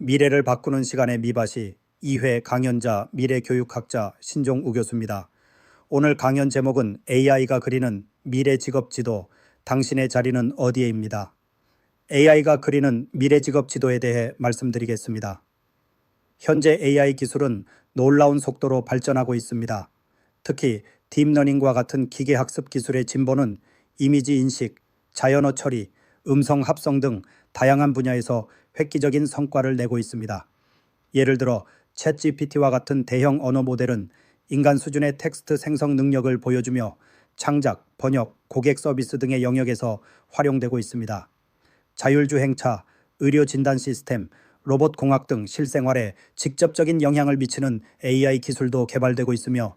미래를 바꾸는 시간의 미밭이 2회 강연자 미래교육학자 신종우 교수입니다. 오늘 강연 제목은 AI가 그리는 미래 직업 지도, 당신의 자리는 어디에입니다. AI가 그리는 미래 직업 지도에 대해 말씀드리겠습니다. 현재 AI 기술은 놀라운 속도로 발전하고 있습니다. 특히 딥러닝과 같은 기계학습 기술의 진보는 이미지 인식, 자연어 처리, 음성 합성 등 다양한 분야에서 획기적인 성과를 내고 있습니다. 예를 들어 챗GPT와 같은 대형 언어 모델은 인간 수준의 텍스트 생성 능력을 보여주며 창작, 번역, 고객 서비스 등의 영역에서 활용되고 있습니다. 자율주행차, 의료 진단 시스템, 로봇 공학 등 실생활에 직접적인 영향을 미치는 AI 기술도 개발되고 있으며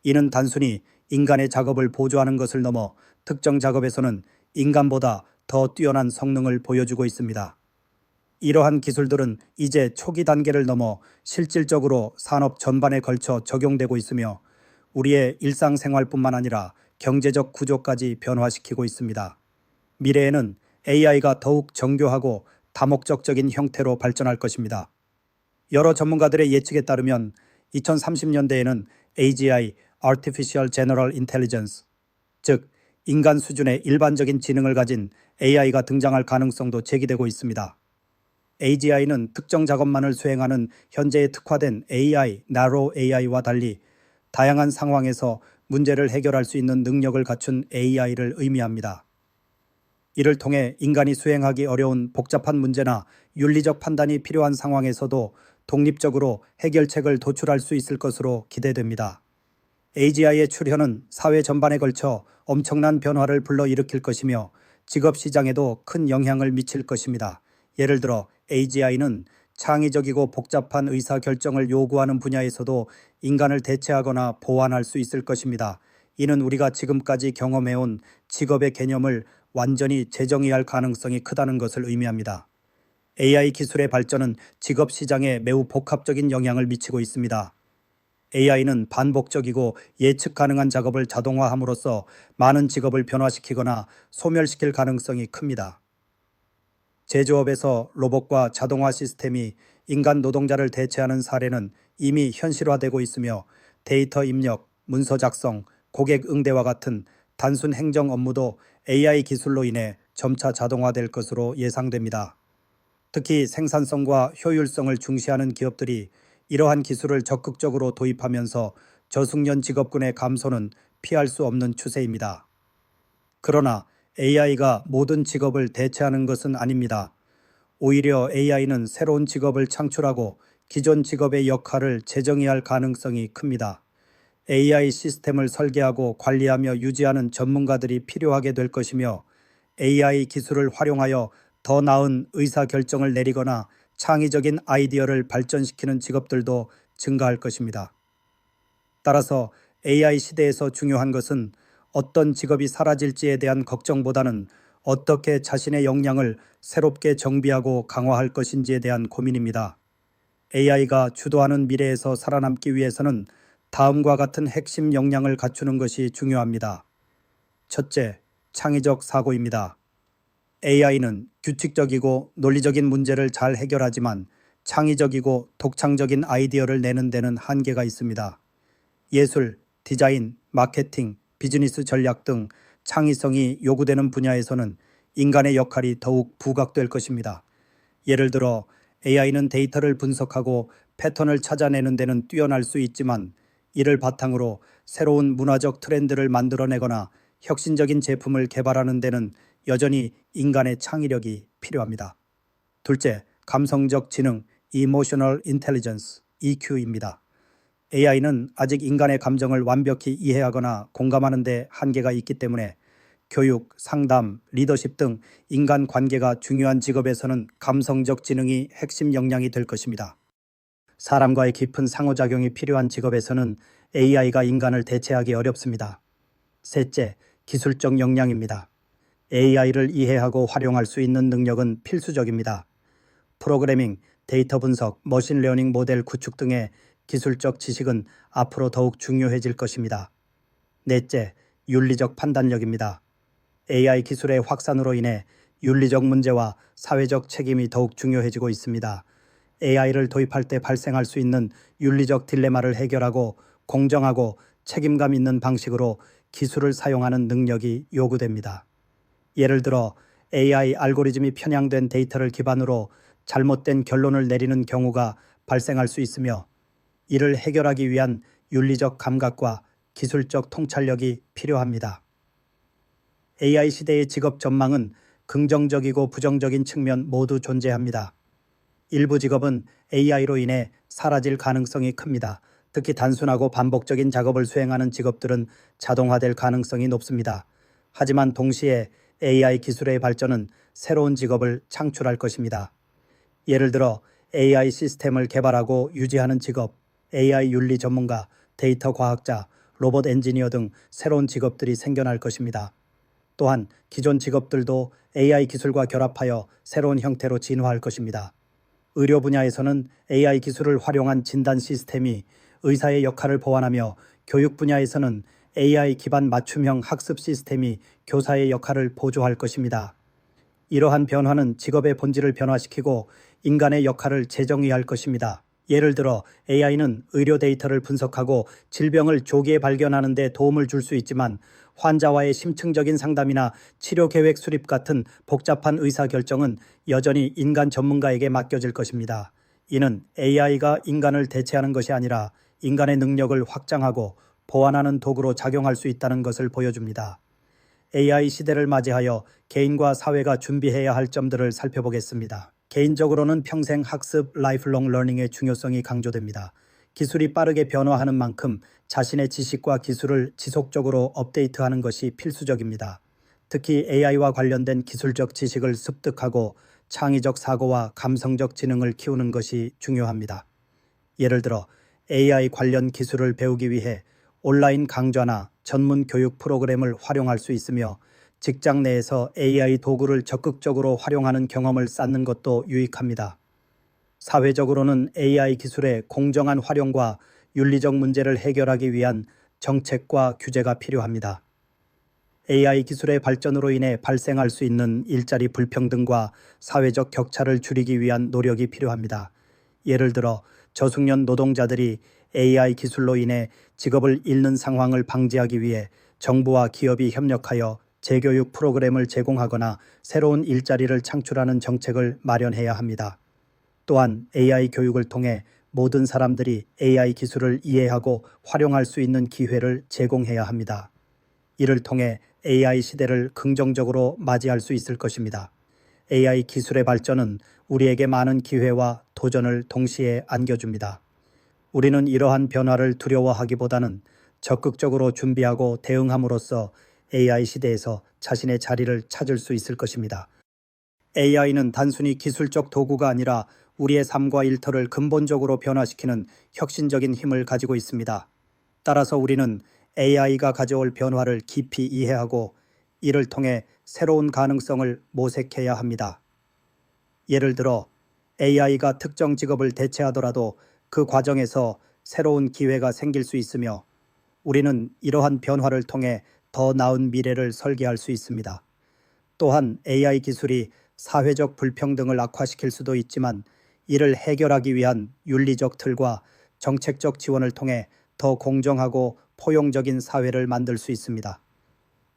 이는 단순히 인간의 작업을 보조하는 것을 넘어 특정 작업에서는 인간보다 더 뛰어난 성능을 보여주고 있습니다. 이러한 기술들은 이제 초기 단계를 넘어 실질적으로 산업 전반에 걸쳐 적용되고 있으며 우리의 일상생활뿐만 아니라 경제적 구조까지 변화시키고 있습니다. 미래에는 AI가 더욱 정교하고 다목적적인 형태로 발전할 것입니다. 여러 전문가들의 예측에 따르면 2030년대에는 AGI, Artificial General Intelligence, 즉 인간 수준의 일반적인 지능을 가진 AI가 등장할 가능성도 제기되고 있습니다. AGI는 특정 작업만을 수행하는 현재의 특화된 AI, Narrow AI와 달리 다양한 상황에서 문제를 해결할 수 있는 능력을 갖춘 AI를 의미합니다. 이를 통해 인간이 수행하기 어려운 복잡한 문제나 윤리적 판단이 필요한 상황에서도 독립적으로 해결책을 도출할 수 있을 것으로 기대됩니다. AGI의 출현은 사회 전반에 걸쳐 엄청난 변화를 불러일으킬 것이며 직업 시장에도 큰 영향을 미칠 것입니다. 예를 들어 AGI는 창의적이고 복잡한 의사결정을 요구하는 분야에서도 인간을 대체하거나 보완할 수 있을 것입니다. 이는 우리가 지금까지 경험해온 직업의 개념을 완전히 재정의할 가능성이 크다는 것을 의미합니다. AI 기술의 발전은 직업 시장에 매우 복합적인 영향을 미치고 있습니다. AI는 반복적이고 예측 가능한 작업을 자동화함으로써 많은 직업을 변화시키거나 소멸시킬 가능성이 큽니다. 제조업에서 로봇과 자동화 시스템이 인간 노동자를 대체하는 사례는 이미 현실화되고 있으며 데이터 입력, 문서 작성, 고객 응대와 같은 단순 행정 업무도 AI 기술로 인해 점차 자동화될 것으로 예상됩니다. 특히 생산성과 효율성을 중시하는 기업들이 이러한 기술을 적극적으로 도입하면서 저숙련 직업군의 감소는 피할 수 없는 추세입니다. 그러나 AI가 모든 직업을 대체하는 것은 아닙니다. 오히려 AI는 새로운 직업을 창출하고 기존 직업의 역할을 재정의할 가능성이 큽니다. AI 시스템을 설계하고 관리하며 유지하는 전문가들이 필요하게 될 것이며 AI 기술을 활용하여 더 나은 의사결정을 내리거나 창의적인 아이디어를 발전시키는 직업들도 증가할 것입니다. 따라서 AI 시대에서 중요한 것은 어떤 직업이 사라질지에 대한 걱정보다는 어떻게 자신의 역량을 새롭게 정비하고 강화할 것인지에 대한 고민입니다. AI가 주도하는 미래에서 살아남기 위해서는 다음과 같은 핵심 역량을 갖추는 것이 중요합니다. 첫째, 창의적 사고입니다. AI는 규칙적이고 논리적인 문제를 잘 해결하지만 창의적이고 독창적인 아이디어를 내는 데는 한계가 있습니다. 예술, 디자인, 마케팅, 비즈니스 전략 등 창의성이 요구되는 분야에서는 인간의 역할이 더욱 부각될 것입니다. 예를 들어 AI는 데이터를 분석하고 패턴을 찾아내는 데는 뛰어날 수 있지만 이를 바탕으로 새로운 문화적 트렌드를 만들어내거나 혁신적인 제품을 개발하는 데는 여전히 인간의 창의력이 필요합니다. 둘째, 감성적 지능, Emotional Intelligence, EQ입니다. AI는 아직 인간의 감정을 완벽히 이해하거나 공감하는 데 한계가 있기 때문에 교육, 상담, 리더십 등 인간 관계가 중요한 직업에서는 감성적 지능이 핵심 역량이 될 것입니다. 사람과의 깊은 상호작용이 필요한 직업에서는 AI가 인간을 대체하기 어렵습니다. 셋째, 기술적 역량입니다. AI를 이해하고 활용할 수 있는 능력은 필수적입니다. 프로그래밍, 데이터 분석, 머신러닝 모델 구축 등의 기술적 지식은 앞으로 더욱 중요해질 것입니다. 넷째, 윤리적 판단력입니다. AI 기술의 확산으로 인해 윤리적 문제와 사회적 책임이 더욱 중요해지고 있습니다. AI를 도입할 때 발생할 수 있는 윤리적 딜레마를 해결하고 공정하고 책임감 있는 방식으로 기술을 사용하는 능력이 요구됩니다. 예를 들어 AI 알고리즘이 편향된 데이터를 기반으로 잘못된 결론을 내리는 경우가 발생할 수 있으며, 이를 해결하기 위한 윤리적 감각과 기술적 통찰력이 필요합니다. AI 시대의 직업 전망은 긍정적이고 부정적인 측면 모두 존재합니다. 일부 직업은 AI로 인해 사라질 가능성이 큽니다. 특히 단순하고 반복적인 작업을 수행하는 직업들은 자동화될 가능성이 높습니다. 하지만 동시에 AI 기술의 발전은 새로운 직업을 창출할 것입니다. 예를 들어 AI 시스템을 개발하고 유지하는 직업, AI 윤리 전문가, 데이터 과학자, 로봇 엔지니어 등 새로운 직업들이 생겨날 것입니다. 또한 기존 직업들도 AI 기술과 결합하여 새로운 형태로 진화할 것입니다. 의료 분야에서는 AI 기술을 활용한 진단 시스템이 의사의 역할을 보완하며, 교육 분야에서는 AI 기반 맞춤형 학습 시스템이 교사의 역할을 보조할 것입니다. 이러한 변화는 직업의 본질을 변화시키고 인간의 역할을 재정의할 것입니다. 예를 들어 AI는 의료 데이터를 분석하고 질병을 조기에 발견하는 데 도움을 줄 수 있지만, 환자와의 심층적인 상담이나 치료 계획 수립 같은 복잡한 의사결정은 여전히 인간 전문가에게 맡겨질 것입니다. 이는 AI가 인간을 대체하는 것이 아니라 인간의 능력을 확장하고 보완하는 도구로 작용할 수 있다는 것을 보여줍니다. AI 시대를 맞이하여 개인과 사회가 준비해야 할 점들을 살펴보겠습니다. 개인적으로는 평생 학습 라이프롱 러닝의 중요성이 강조됩니다. 기술이 빠르게 변화하는 만큼 자신의 지식과 기술을 지속적으로 업데이트하는 것이 필수적입니다. 특히 AI와 관련된 기술적 지식을 습득하고 창의적 사고와 감성적 지능을 키우는 것이 중요합니다. 예를 들어 AI 관련 기술을 배우기 위해 온라인 강좌나 전문 교육 프로그램을 활용할 수 있으며, 직장 내에서 AI 도구를 적극적으로 활용하는 경험을 쌓는 것도 유익합니다. 사회적으로는 AI 기술의 공정한 활용과 윤리적 문제를 해결하기 위한 정책과 규제가 필요합니다. AI 기술의 발전으로 인해 발생할 수 있는 일자리 불평등과 사회적 격차를 줄이기 위한 노력이 필요합니다. 예를 들어 저숙련 노동자들이 AI 기술로 인해 직업을 잃는 상황을 방지하기 위해 정부와 기업이 협력하여 재교육 프로그램을 제공하거나 새로운 일자리를 창출하는 정책을 마련해야 합니다. 또한 AI 교육을 통해 모든 사람들이 AI 기술을 이해하고 활용할 수 있는 기회를 제공해야 합니다. 이를 통해 AI 시대를 긍정적으로 맞이할 수 있을 것입니다. AI 기술의 발전은 우리에게 많은 기회와 도전을 동시에 안겨줍니다. 우리는 이러한 변화를 두려워하기보다는 적극적으로 준비하고 대응함으로써 AI 시대에서 자신의 자리를 찾을 수 있을 것입니다. AI는 단순히 기술적 도구가 아니라 우리의 삶과 일터를 근본적으로 변화시키는 혁신적인 힘을 가지고 있습니다. 따라서 우리는 AI가 가져올 변화를 깊이 이해하고 이를 통해 새로운 가능성을 모색해야 합니다. 예를 들어 AI가 특정 직업을 대체하더라도 그 과정에서 새로운 기회가 생길 수 있으며, 우리는 이러한 변화를 통해 더 나은 미래를 설계할 수 있습니다. 또한 AI 기술이 사회적 불평등을 악화시킬 수도 있지만, 이를 해결하기 위한 윤리적 틀과 정책적 지원을 통해 더 공정하고 포용적인 사회를 만들 수 있습니다.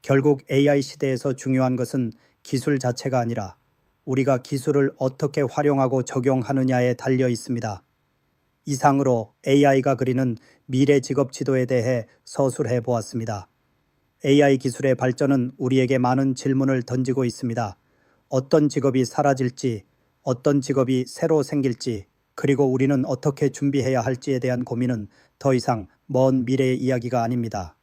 결국 AI 시대에서 중요한 것은 기술 자체가 아니라 우리가 기술을 어떻게 활용하고 적용하느냐에 달려 있습니다. 이상으로 AI가 그리는 미래 직업 지도에 대해 서술해 보았습니다. AI 기술의 발전은 우리에게 많은 질문을 던지고 있습니다. 어떤 직업이 사라질지, 어떤 직업이 새로 생길지, 그리고 우리는 어떻게 준비해야 할지에 대한 고민은 더 이상 먼 미래의 이야기가 아닙니다.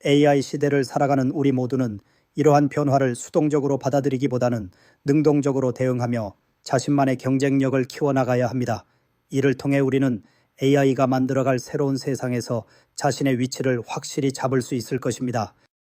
AI 시대를 살아가는 우리 모두는 이러한 변화를 수동적으로 받아들이기보다는 능동적으로 대응하며 자신만의 경쟁력을 키워나가야 합니다. 이를 통해 우리는 AI가 만들어갈 새로운 세상에서 자신의 위치를 확실히 잡을 수 있을 것입니다.